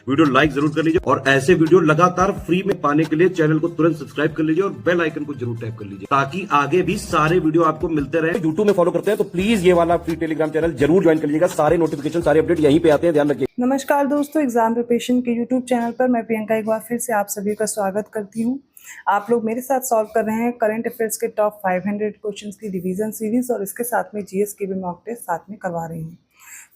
Video like जरूर कर लीजिए और ऐसे वीडियो लगातार फ्री में पाने के लिए चैनल को तुरंत सब्सक्राइब कर लीजिए और बेल आइकन को जरूर टैप कर लीजिए ताकि आगे भी सारे वीडियो आपको मिलते रहे। यूट्यूब में फॉलो करते हैं तो प्लीज ये वाला फ्री टेलीग्राम चैनल जरूर ज्वाइन कर लीजिएगा। सारे नोटिफिकेशन सारे अपडेट यहीं पे आते हैं, ध्यान रखिए। नमस्कार दोस्तों, एग्जाम प्रिपरेशन के यूट्यूब चैनल पर मैं प्रियंका एक बार फिर से आप सभी का स्वागत करती हूं। आप लोग मेरे साथ सॉल्व कर रहे हैं करंट अफेयर्स के टॉप 500 क्वेश्चंस की रिवीजन सीरीज और इसके साथ में जीएस के भी मॉक टेस्ट साथ में करवा रही हूँ।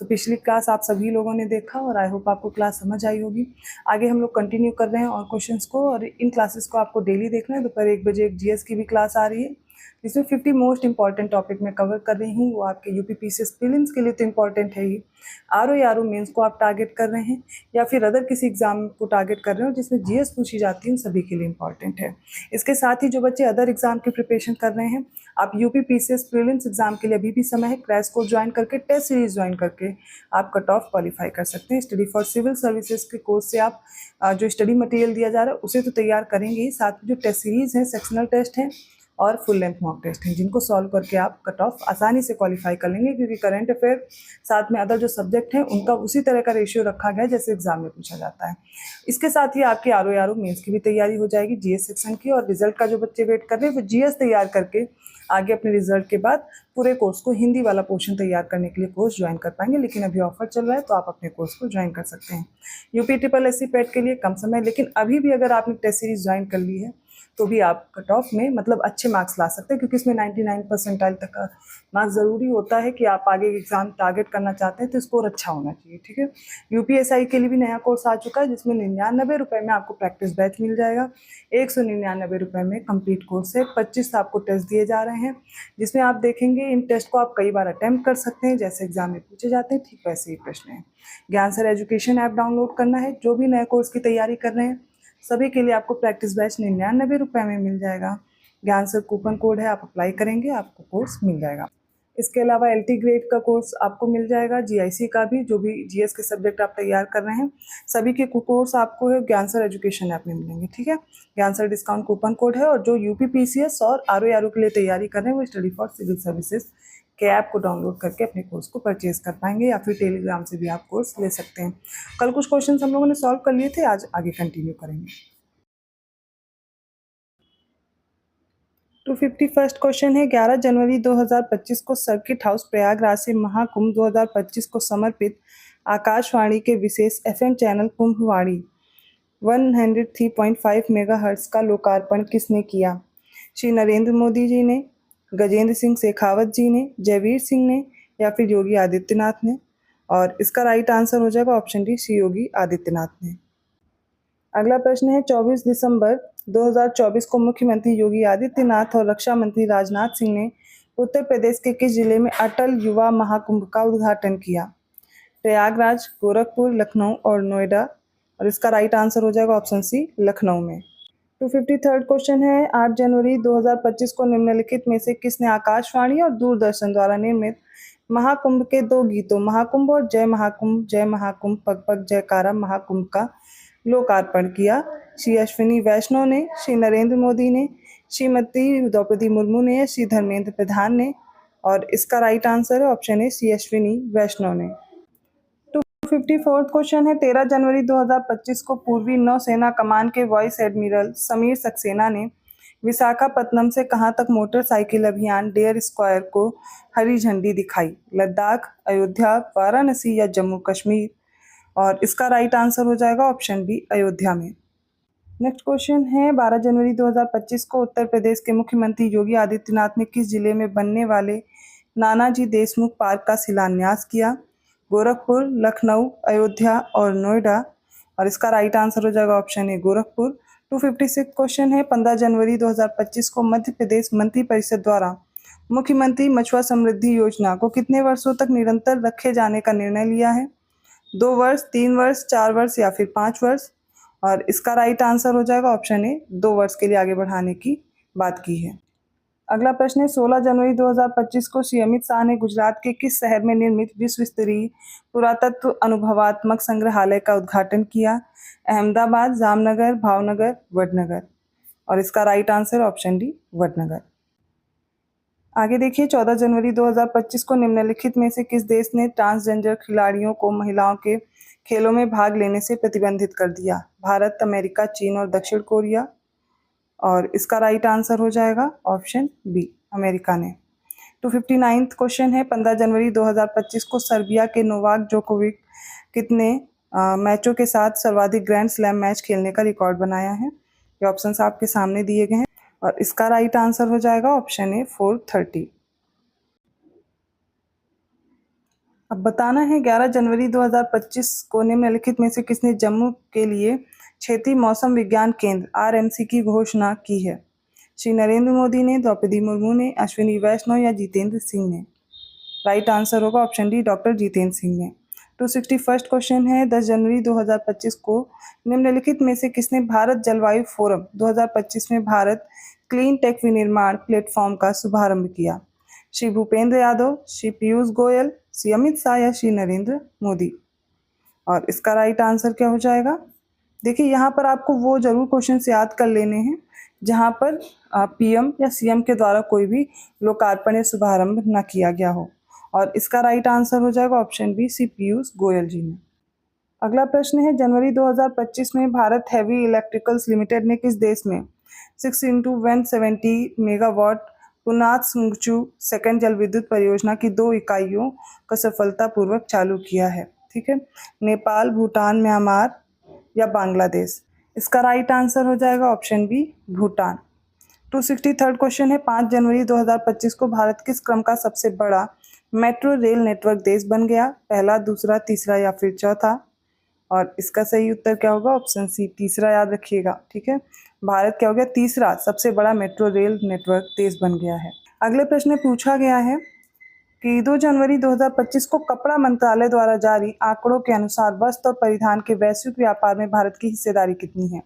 तो पिछली क्लास आप सभी लोगों ने देखा और आई होप आपको क्लास समझ आई होगी। आगे हम लोग कंटिन्यू कर रहे हैं और क्वेश्चंस को, और इन क्लासेस को आपको डेली देखना है। दोपहर 1 बजे एक जीएस की भी क्लास आ रही है जिसमें 50 मोस्ट इंपॉर्टेंट टॉपिक मैं कवर कर रही हूँ। वो आपके यूपीपीसीएस प्रीलिम्स के लिए तो इंपॉर्टेंट है ही, आरओ मेंस को आप टारगेट कर रहे हैं या फिर अदर किसी एग्जाम को टारगेट कर रहे हो जिसमें जीएस पूछी जाती है, उन सभी के लिए इंपॉर्टेंट है। इसके साथ ही जो बच्चे अदर एग्जाम की प्रिपरेशन कर रहे हैं, आप यूपीपीसीएस प्रीलिम्स एग्जाम के लिए अभी भी समय है। क्रैश कोर्स ज्वाइन करके, टेस्ट सीरीज ज्वाइन करके आप कट ऑफ क्वालिफाई कर सकते हैं। स्टडी फॉर सिविल सर्विसेज के कोर्स से आप जो स्टडी मटेरियल दिया जा रहा है उसे तो तैयार करेंगे ही, साथ में जो टेस्ट सीरीज है, सेक्शनल टेस्ट है और फुल लेंथ मॉक टेस्ट हैं जिनको सॉल्व करके आप कट ऑफ आसानी से क्वालिफाई कर लेंगे, क्योंकि करंट अफेयर साथ में अदर जो सब्जेक्ट हैं उनका उसी तरह का रेशियो रखा गया है जैसे एग्जाम में पूछा जाता है। इसके साथ ही आपकी आरओ मेंस की भी तैयारी हो जाएगी जीएस सेक्शन की, और रिजल्ट का जो बच्चे वेट कर रहे हैं वो जीएस तैयार करके आगे अपने रिजल्ट के बाद पूरे कोर्स को हिंदी वाला पोर्शन तैयार करने के लिए कोर्स ज्वाइन कर पाएंगे। लेकिन अभी ऑफर चल रहा है तो आप अपने कोर्स को ज्वाइन कर सकते हैं। यूपी ट्रिपल एससी पेट के लिए कम समय, लेकिन अभी भी अगर आपने टेस्ट सीरीज ज्वाइन कर ली है तो भी आप कट ऑफ में मतलब अच्छे मार्क्स ला सकते हैं, क्योंकि इसमें 99 परसेंटाइल तक का मार्क्स ज़रूरी होता है कि आप आगे एग्जाम टारगेट करना चाहते हैं तो स्कोर अच्छा होना चाहिए। ठीक है, यूपीएसआई के लिए भी नया कोर्स आ चुका है जिसमें 99 रुपये में आपको प्रैक्टिस बैच मिल जाएगा। 199 रुपये में कंप्लीट कोर्स है। 25 आपको टेस्ट दिए जा रहे हैं जिसमें आप देखेंगे इन टेस्ट को आप कई बार अटैम्प्ट कर सकते हैं, जैसे एग्जाम में पूछे जाते हैं ठीक वैसे ही प्रश्न है। ज्ञान सर एजुकेशन ऐप डाउनलोड करना है। जो भी नए कोर्स की तैयारी कर रहे हैं सभी के लिए आपको प्रैक्टिस बैच 99 रुपये में मिल जाएगा। ज्ञान सर कूपन कोड है, आप अप्लाई करेंगे आपको कोर्स मिल जाएगा। इसके अलावा एलटी ग्रेड का कोर्स आपको मिल जाएगा, जीआईसी का भी, जो भी जीएस के सब्जेक्ट आप तैयार कर रहे हैं सभी के कोर्स आपको है ज्ञान सर एजुकेशन ऐप में मिलेंगे। ठीक है, ज्ञान सर डिस्काउंट कूपन कोड है। और जो यूपीपीसीएस और आरओ के लिए तैयारी कर रहे हैं वो स्टडी फॉर सिविल सर्विसेज के ऐप को डाउनलोड करके अपने कोर्स को परचेज कर पाएंगे, या फिर टेलीग्राम से भी आप कोर्स ले सकते हैं। कल कुछ क्वेश्चन हम लोगों ने सॉल्व कर लिए थे, आज आगे कंटिन्यू करेंगे। 251 क्वेश्चन है। 11 जनवरी 2025 को सर्किट हाउस प्रयागराज से महाकुंभ 2025 को समर्पित आकाशवाणी के विशेष एफएम चैनल कुंभवाणी 103.5 मेगाहर्ट्ज का लोकार्पण किसने किया? श्री नरेंद्र मोदी जी ने, गजेंद्र सिंह शेखावत जी ने, जयवीर सिंह ने, या फिर योगी आदित्यनाथ ने? और इसका राइट आंसर हो जाएगा ऑप्शन डी, श्री योगी आदित्यनाथ ने। अगला प्रश्न है। 24 दिसंबर 2024 को मुख्यमंत्री योगी आदित्यनाथ और रक्षा मंत्री राजनाथ सिंह ने उत्तर प्रदेश के किस जिले में अटल युवा महाकुंभ का उद्घाटन किया? प्रयागराज, गोरखपुर, लखनऊ और नोएडा? और इसका राइट आंसर हो जाएगा ऑप्शन सी, लखनऊ में। 253 क्वेश्चन है। 8 जनवरी 2025 को निम्नलिखित में से किसने आकाशवाणी और दूरदर्शन द्वारा निर्मित महाकुंभ के 2 गीतों महाकुंभ और जय महाकुंभ पग पग जयकारा महाकुंभ का लोकार्पण किया? श्री अश्विनी वैष्णव ने, श्री नरेंद्र मोदी ने, श्रीमती द्रौपदी मुर्मू ने, या श्री धर्मेंद्र प्रधान ने? और इसका राइट आंसर है ऑप्शन ए, श्री अश्विनी वैष्णव ने। 254 क्वेश्चन है। 13 जनवरी 2025 को पूर्वी नौसेना कमान के वाइस एडमिरल समीर सक्सेना ने विशाखापत्तनम से कहां तक मोटरसाइकिल अभियान डेयर स्क्वायर को हरी झंडी दिखाई? लद्दाख, अयोध्या, वाराणसी या जम्मू कश्मीर? और इसका राइट आंसर हो जाएगा ऑप्शन बी, अयोध्या में। नेक्स्ट क्वेश्चन है। 12 जनवरी 2025 को उत्तर प्रदेश के मुख्यमंत्री योगी आदित्यनाथ ने किस जिले में बनने वाले नानाजी देशमुख पार्क का शिलान्यास किया? गोरखपुर, लखनऊ, अयोध्या और नोएडा? और इसका राइट आंसर हो जाएगा ऑप्शन ए, गोरखपुर। 256 क्वेश्चन है। 15 जनवरी 2025 को मध्य प्रदेश मंत्रिपरिषद द्वारा मुख्यमंत्री मछुआ समृद्धि योजना को कितने वर्षों तक निरंतर रखे जाने का निर्णय लिया है? 2 वर्ष, 3 वर्ष, 4 वर्ष या फिर 5 वर्ष? और इसका राइट आंसर हो जाएगा ऑप्शन ए, 2 वर्ष के लिए आगे बढ़ाने की बात की है। अगला प्रश्न है। 16 जनवरी 2025 को श्री अमित शाह ने गुजरात के किस शहर में निर्मित विश्व स्तरीय पुरातत्व अनुभवात्मक संग्रहालय का उद्घाटन किया? अहमदाबाद, जामनगर, भावनगर, वडनगर? और इसका right answer option D, Vadnagar. आगे देखिए। 14 जनवरी 2025 को निम्नलिखित में से किस देश ने ट्रांसजेंडर खिलाड़ियों को महिलाओं के खेलों में भाग लेने से प्रतिबंधित कर दिया? भारत, अमेरिका, चीन और दक्षिण कोरिया। और इसका राइट आंसर हो जाएगा ऑप्शन बी, अमेरिका ने। 259th क्वेश्चन है, 15 जनवरी 2025 को सर्बिया के नोवाक जोकोविक कितने मैचों के साथ सर्वाधिक ग्रैंड स्लैम मैच खेलने का रिकॉर्ड बनाया है? ये ऑप्शंस आपके सामने दिए गए हैं और इसका राइट आंसर हो जाएगा ऑप्शन ए, 430। अब बताना है 11 जनवरी 2025 को निम्नलिखित में से किसने जम्मू के लिए क्षेत्रीय मौसम विज्ञान केंद्र आरएमसी की घोषणा की है? श्री नरेंद्र मोदी ने, द्रौपदी मुर्मू ने, अश्विनी वैष्णव या जितेंद्र सिंह ने? राइट आंसर होगा option D, doctor Jitendra Singh ने। 261st क्वेश्चन है, 10 जनवरी 2025 को निम्नलिखित में से किसने भारत जलवायु फोरम 2025 में भारत क्लीन टेक विनिर्माण प्लेटफॉर्म का शुभारंभ किया? श्री भूपेंद्र यादव, श्री पीयूष गोयल, श्री अमित शाह या श्री नरेंद्र मोदी? और इसका राइट आंसर क्या हो जाएगा? देखिए यहाँ पर आपको वो जरूर क्वेश्चन याद कर लेने हैं जहाँ पर पीएम या सीएम के द्वारा कोई भी लोकार्पण या शुभारंभ न किया गया हो। और इसका राइट आंसर हो जाएगा ऑप्शन बी, सी पीयूष गोयल जी ने। अगला प्रश्न है, जनवरी 2025 में भारत हैवी इलेक्ट्रिकल्स लिमिटेड ने किस देश में 6x170 मेगावाट पुनात सुंगचू सेकंड जल विद्युत परियोजना की 2 इकाइयों का सफलतापूर्वक चालू किया है? ठीक है, नेपाल, भूटान, म्यांमार या बांग्लादेश? इसका राइट आंसर हो जाएगा option B, Bhutan. 263rd question है, 5 जनवरी 2025 को भारत किस क्रम का सबसे बड़ा मेट्रो रेल नेटवर्क देश बन गया? पहला, दूसरा, तीसरा या फिर चौथा? और इसका सही उत्तर क्या होगा? ऑप्शन सी, तीसरा याद रखिएगा। ठीक है, भारत क्या हो गया? तीसरा सबसे बड़ा मेट्रो रेल नेटवर्क देश बन गया है। अगले प्रश्न में पूछा गया है कि 2 जनवरी 2025 को कपड़ा मंत्रालय द्वारा जारी आंकड़ों के अनुसार वस्त्र और परिधान के वैश्विक व्यापार में भारत की हिस्सेदारी कितनी है?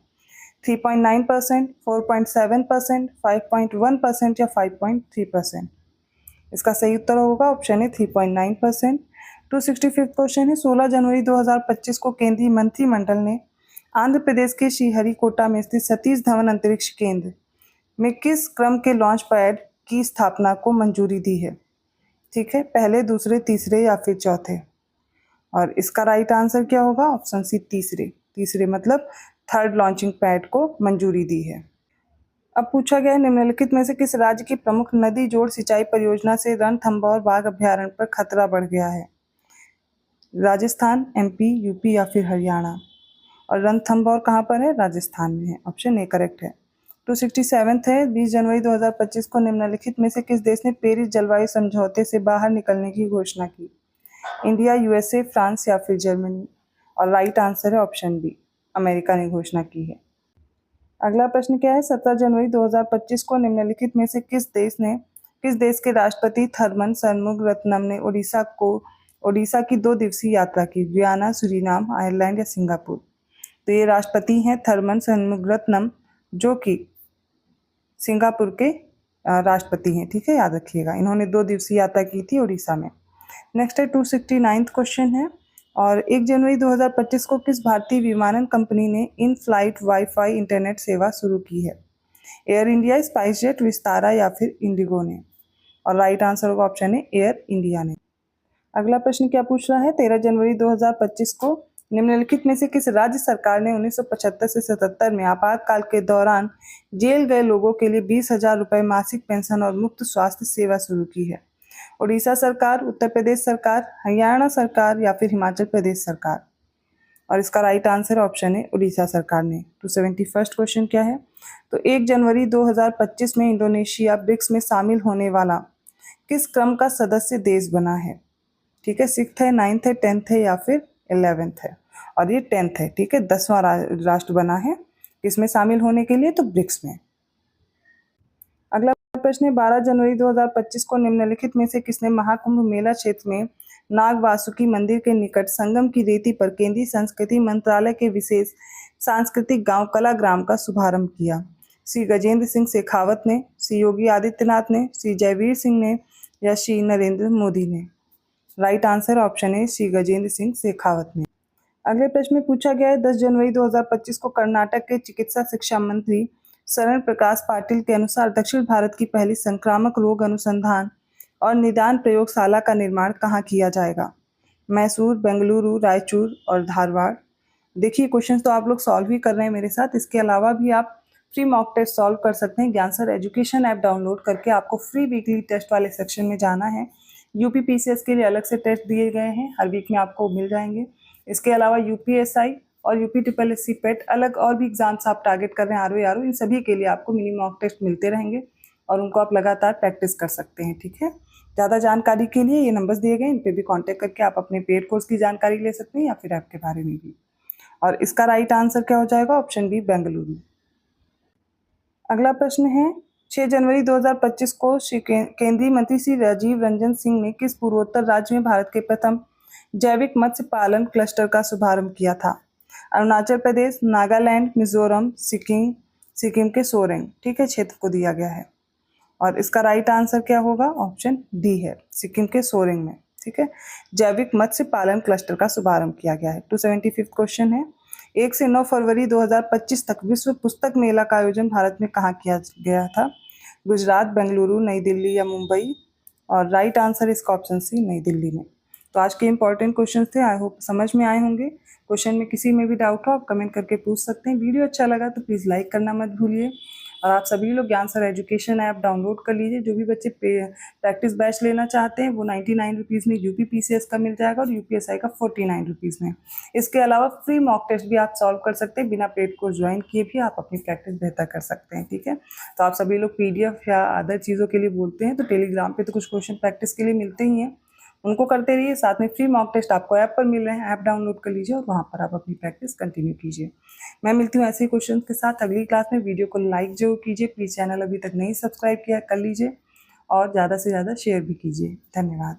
3.9%, 4.7%, 5.1% या 5.3%? इसका सही उत्तर होगा ऑप्शन ए, 3.9%। 265th क्वेश्चन है, 16 जनवरी 2025 को केंद्रीय मंत्रिमंडल ने आंध्र प्रदेश के श्रीहरिकोटा में स्थित सतीश धवन अंतरिक्ष केंद्र में किस क्रम के लॉन्च पैड की स्थापना को मंजूरी दी है? ठीक है, पहले, दूसरे, तीसरे या फिर चौथे? और इसका राइट आंसर क्या होगा? ऑप्शन सी, तीसरे। तीसरे मतलब थर्ड लॉन्चिंग पैड को मंजूरी दी है। अब पूछा गया है, निम्नलिखित में से किस राज्य की प्रमुख नदी जोड़ सिंचाई परियोजना से रणथंभौर बाघ अभ्यारण्य पर खतरा बढ़ गया है? राजस्थान, एमपी, यूपी या फिर हरियाणा? और रणथंभौर कहाँ पर है? राजस्थान में है। ऑप्शन ए करेक्ट है। 267th है, 20 जनवरी 2025 को निम्नलिखित में से किस देश ने पेरिस जलवायु समझौते से बाहर निकलने की घोषणा की? इंडिया, यूएसए, फ्रांस या फिर जर्मनी? और राइट आंसर है ऑप्शन बी, अमेरिका ने घोषणा की है। अगला प्रश्न क्या है, 17 जनवरी 2025 को निम्नलिखित में से किस देश के राष्ट्रपति थर्मन षणमुगरत्नम ने ओडिशा की 2 दिवसीय यात्रा की? गुयाना, सूरीनाम, आयरलैंड या सिंगापुर? तो ये राष्ट्रपति हैं थर्मन षणमुगरत्नम, जो कि सिंगापुर के राष्ट्रपति हैं। ठीक है, याद रखिएगा, इन्होंने 2 दिवसीय यात्रा की थी उड़ीसा में। नेक्स्ट है 269th क्वेश्चन है, और 1 जनवरी 2025 को किस भारतीय विमानन कंपनी ने इन फ्लाइट वाईफाई इंटरनेट सेवा शुरू की है? एयर इंडिया, स्पाइसजेट, विस्तारा या फिर इंडिगो ने? और राइट आंसर होगा ऑप्शन ए, एयर इंडिया ने। अगला प्रश्न क्या पूछ रहा है, 13 जनवरी 2025 को निम्नलिखित में से किस राज्य सरकार ने 1975 से 77 में आपातकाल के दौरान जेल गए लोगों के लिए 20,000 रुपये मासिक पेंशन और मुफ्त स्वास्थ्य सेवा शुरू की है? उड़ीसा सरकार, उत्तर प्रदेश सरकार, हरियाणा सरकार या फिर हिमाचल प्रदेश सरकार? और इसका राइट आंसर ऑप्शन है उड़ीसा सरकार ने। 271st क्वेश्चन क्या है, तो 1 जनवरी 2025 में इंडोनेशिया ब्रिक्स में शामिल होने वाला किस क्रम का सदस्य देश बना है? ठीक है, 6th है, 9th है, 10th है या फिर 11th है? और ये 10th है। ठीक है, 10वां राष्ट्र बना है इसमें शामिल होने के लिए, तो ब्रिक्स में। अगला प्रश्न है, 12 जनवरी 2025 को निम्नलिखित में से किसने महाकुंभ मेला क्षेत्र में नाग वासुकी मंदिर के निकट संगम की रेती पर केंद्रीय संस्कृति मंत्रालय के विशेष सांस्कृतिक गांव कलाग्राम का शुभारंभ किया? श्री गजेंद्र सिंह शेखावत ने, श्री योगी आदित्यनाथ ने, श्री जयवीर सिंह ने या श्री नरेंद्र मोदी ने? राइट आंसर ऑप्शन है, श्री गजेंद्र सिंह शेखावत ने। अगले प्रश्न में पूछा गया है, 10 जनवरी 2025 को कर्नाटक के चिकित्सा शिक्षा मंत्री शरण प्रकाश पाटिल के अनुसार दक्षिण भारत की पहली संक्रामक रोग अनुसंधान और निदान प्रयोगशाला का निर्माण कहाँ किया जाएगा? मैसूर, बेंगलुरु, रायचूर और धारवाड़। देखिए क्वेश्चंस तो आप लोग सॉल्व ही कर रहे हैं मेरे साथ। इसके अलावा भी आप फ्री मॉक टेस्ट सॉल्व कर सकते हैं। ज्ञानसर एजुकेशन ऐप डाउनलोड करके आपको फ्री वीकली टेस्ट वाले सेक्शन में जाना है। यूपी पीसीएस के लिए अलग से टेस्ट दिए गए हैं, हर वीक में आपको मिल जाएंगे। इसके अलावा यूपीएसआई और यूपी ट्रिपल एस सी पेट अलग और भी एग्जाम्स आप टारगेट कर रहे हैं, आरओ, इन सभी के लिए आपको मिनी मॉक टेस्ट मिलते रहेंगे और उनको आप लगातार प्रैक्टिस कर सकते हैं। ठीक है, ज़्यादा जानकारी के लिए ये नंबर्स दिए गए, इन पर भी कॉन्टैक्ट करके आप अपने पेड कोर्स की जानकारी ले सकते हैं या फिर ऐप के बारे में भी। और इसका राइट आंसर क्या हो जाएगा? Option B, Bengaluru. अगला प्रश्न है 6 जनवरी 2025 को केंद्रीय मंत्री श्री राजीव रंजन सिंह ने किस पूर्वोत्तर राज्य में भारत के प्रथम जैविक मत्स्य पालन क्लस्टर का शुभारंभ किया था? अरुणाचल प्रदेश, नागालैंड, मिजोरम, सिक्किम के सोरेंग। ठीक है, क्षेत्र को दिया गया है और इसका राइट आंसर क्या होगा? ऑप्शन डी है, सिक्किम के सोरेंग में। ठीक है, जैविक मत्स्य पालन क्लस्टर का शुभारंभ किया गया है। 275 क्वेश्चन है, 1 से 9 फरवरी 2025 तक विश्व पुस्तक मेला का आयोजन भारत में कहाँ किया गया था? गुजरात, बेंगलुरु, नई दिल्ली या मुंबई? और राइट आंसर इसका ऑप्शन सी, नई दिल्ली में। तो आज के इंपॉर्टेंट क्वेश्चन थे, आई होप समझ में आए होंगे। क्वेश्चन में किसी में भी डाउट हो आप कमेंट करके पूछ सकते हैं। वीडियो अच्छा लगा तो प्लीज़ लाइक करना मत भूलिए और आप सभी लोग ज्ञानसर एजुकेशन ऐप डाउनलोड कर लीजिए। जो भी बच्चे प्रैक्टिस बैच लेना चाहते हैं वो 99 रुपीज़ में यूपी पीसीएस का मिल जाएगा और यूपीएसआई का 49 रुपीज़ में। इसके अलावा फ्री मॉक टेस्ट भी आप सॉल्व कर सकते हैं, बिना पेड कोर्स ज्वाइन किए भी आप अपनी प्रैक्टिस बेहतर कर सकते हैं। ठीक है, तो आप सभी लोग पीडीएफ या अदर चीज़ों के लिए बोलते हैं तो टेलीग्राम पे तो कुछ क्वेश्चन प्रैक्टिस के लिए मिलते ही हैं, उनको करते रहिए। साथ में फ्री मॉक टेस्ट आपको ऐप पर मिल रहे हैं, ऐप डाउनलोड कर लीजिए और वहाँ पर आप अपनी प्रैक्टिस कंटिन्यू कीजिए। मैं मिलती हूँ ऐसे ही क्वेश्चन के साथ अगली क्लास में। वीडियो को लाइक जरूर कीजिए, प्लीज़ चैनल अभी तक नहीं सब्सक्राइब किया कर लीजिए और ज़्यादा से ज़्यादा शेयर भी कीजिए। धन्यवाद।